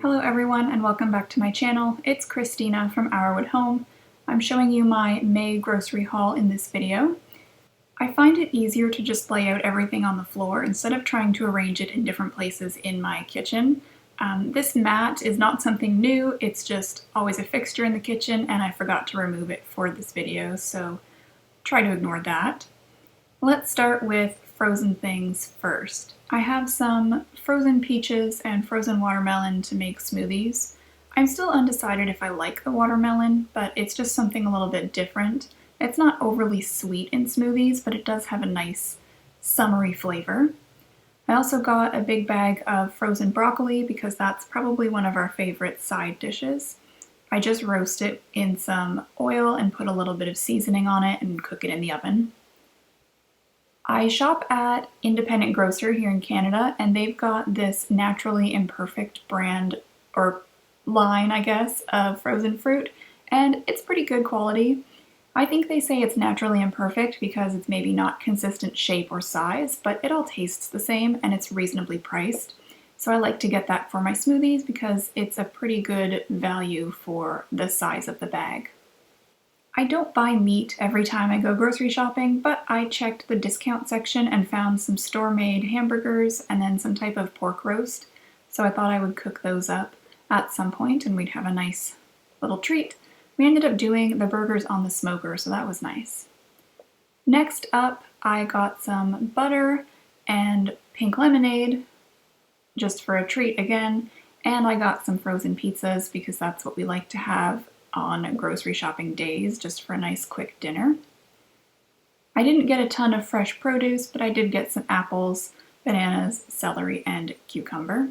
Hello everyone and welcome back to my channel. It's Christina from Our Home. I'm showing you my May grocery haul in this video. I find it easier to just lay out everything on the floor instead of trying to arrange it in different places in my kitchen. This mat is not something new, it's just always a fixture in the kitchen and I forgot to remove it for this video, so try to ignore that. Let's start with frozen things first. I have some frozen peaches and frozen watermelon to make smoothies. I'm still undecided if I like the watermelon, but it's just something a little bit different. It's not overly sweet in smoothies, but it does have a nice summery flavor. I also got a big bag of frozen broccoli because that's probably one of our favorite side dishes. I just roast it in some oil and put a little bit of seasoning on it and cook it in the oven. I shop at Independent Grocer here in Canada, and they've got this Naturally Imperfect brand, or line, I guess, of frozen fruit, and it's pretty good quality. I think they say it's naturally imperfect because it's maybe not consistent shape or size, but it all tastes the same and it's reasonably priced. So I like to get that for my smoothies because it's a pretty good value for the size of the bag. I don't buy meat every time I go grocery shopping, but I checked the discount section and found some store-made hamburgers and then some type of pork roast, so I thought I would cook those up at some point and we'd have a nice little treat. We ended up doing the burgers on the smoker, so that was nice. Next up, I got some butter and pink lemonade, just for a treat again, and I got some frozen pizzas because that's what we like to have on grocery shopping days, just for a nice quick dinner. I didn't get a ton of fresh produce, but I did get some apples, bananas, celery, and cucumber.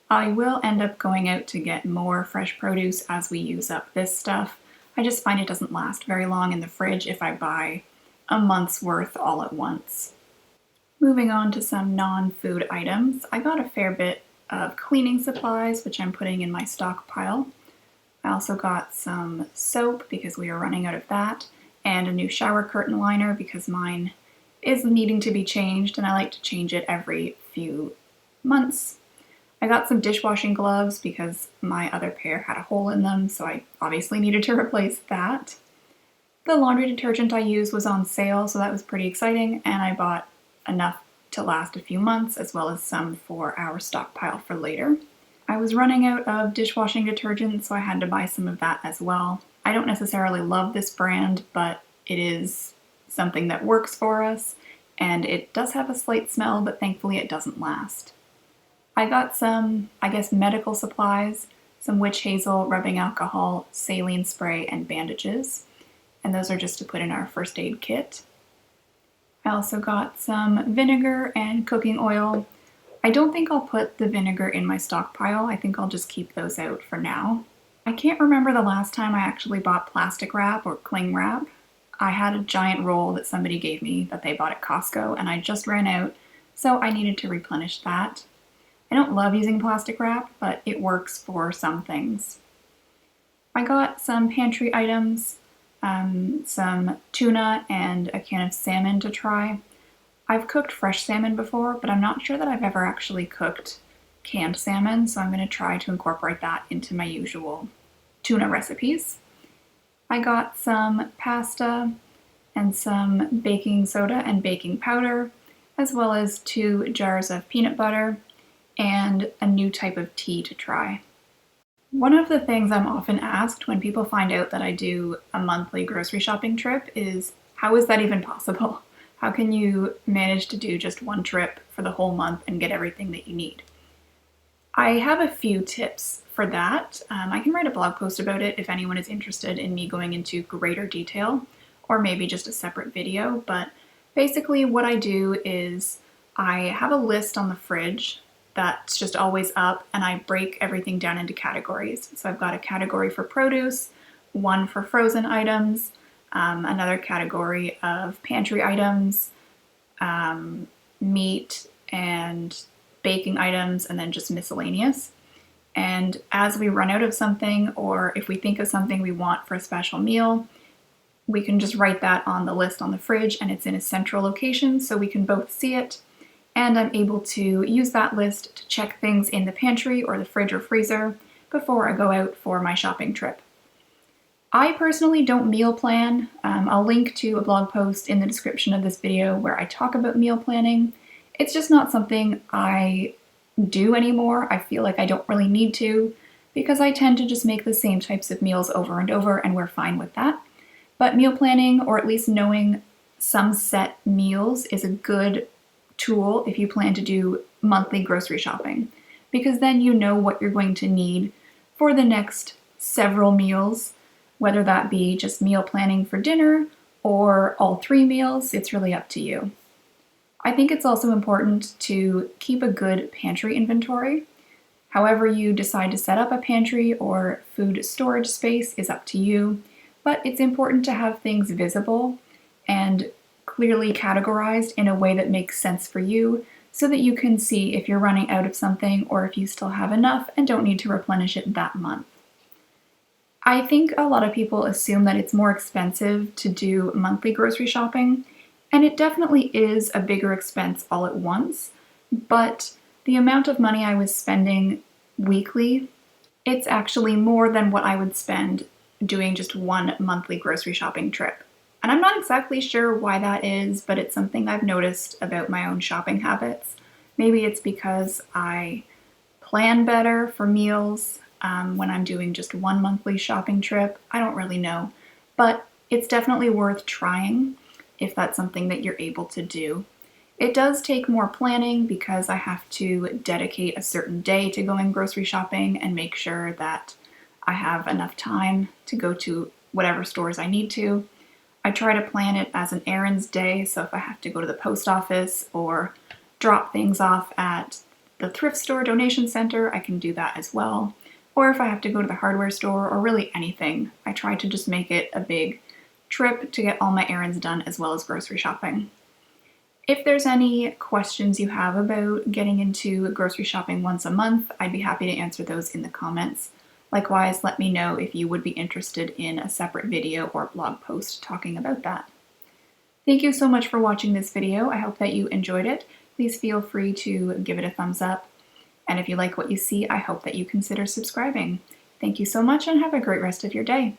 I will end up going out to get more fresh produce as we use up this stuff. I just find it doesn't last very long in the fridge if I buy a month's worth all at once. Moving on to some non-food items, I got a fair bit of cleaning supplies, which I'm putting in my stockpile. I also got some soap because we are running out of that, and a new shower curtain liner because mine is needing to be changed and I like to change it every few months. I got some dishwashing gloves because my other pair had a hole in them, so I obviously needed to replace that. The laundry detergent I used was on sale, so that was pretty exciting, and I bought enough to last a few months as well as some for our stockpile for later. I was running out of dishwashing detergent, so I had to buy some of that as well. I don't necessarily love this brand, but it is something that works for us, and it does have a slight smell, but thankfully it doesn't last. I got some, I guess, medical supplies, some witch hazel, rubbing alcohol, saline spray, and bandages, and those are just to put in our first aid kit. I also got some vinegar and cooking oil. I don't think I'll put the vinegar in my stockpile. I think I'll just keep those out for now. I can't remember the last time I actually bought plastic wrap or cling wrap. I had a giant roll that somebody gave me that they bought at Costco and I just ran out, so I needed to replenish that. I don't love using plastic wrap, but it works for some things. I got some pantry items, some tuna and a can of salmon to try. I've cooked fresh salmon before, but I'm not sure that I've ever actually cooked canned salmon, so I'm going to try to incorporate that into my usual tuna recipes. I got some pasta and some baking soda and baking powder, as well as 2 jars of peanut butter and a new type of tea to try. One of the things I'm often asked when people find out that I do a monthly grocery shopping trip is, how is that even possible? How can you manage to do just one trip for the whole month and get everything that you need? I have a few tips for that. I can write a blog post about it if anyone is interested in me going into greater detail, or maybe just a separate video, but basically what I do is I have a list on the fridge that's just always up, and I break everything down into categories. So I've got a category for produce, one for frozen items, another category of pantry items, meat and baking items, and then just miscellaneous. And as we run out of something, or if we think of something we want for a special meal, we can just write that on the list on the fridge and it's in a central location so we can both see it. And I'm able to use that list to check things in the pantry or the fridge or freezer before I go out for my shopping trip. I personally don't meal plan. I'll link to a blog post in the description of this video where I talk about meal planning. It's just not something I do anymore. I feel like I don't really need to because I tend to just make the same types of meals over and over, and we're fine with that. But meal planning, or at least knowing some set meals, is a good tool if you plan to do monthly grocery shopping, because then you know what you're going to need for the next several meals, whether that be just meal planning for dinner or all 3 meals. It's really up to you. I think it's also important to keep a good pantry inventory. However you decide to set up a pantry or food storage space is up to you, but it's important to have things visible and clearly categorized in a way that makes sense for you so that you can see if you're running out of something or if you still have enough and don't need to replenish it that month. I think a lot of people assume that it's more expensive to do monthly grocery shopping, and it definitely is a bigger expense all at once, but the amount of money I was spending weekly, it's actually more than what I would spend doing just one monthly grocery shopping trip. And I'm not exactly sure why that is, but it's something I've noticed about my own shopping habits. Maybe it's because I plan better for meals when I'm doing just one monthly shopping trip. I don't really know, but it's definitely worth trying if that's something that you're able to do. It does take more planning because I have to dedicate a certain day to going grocery shopping and make sure that I have enough time to go to whatever stores I need to. I try to plan it as an errands day, so if I have to go to the post office or drop things off at the thrift store donation center, I can do that as well. Or if I have to go to the hardware store or really anything, I try to just make it a big trip to get all my errands done as well as grocery shopping. If there's any questions you have about getting into grocery shopping once a month, I'd be happy to answer those in the comments. Likewise, let me know if you would be interested in a separate video or blog post talking about that. Thank you so much for watching this video. I hope that you enjoyed it. Please feel free to give it a thumbs up. And if you like what you see, I hope that you consider subscribing. Thank you so much and have a great rest of your day.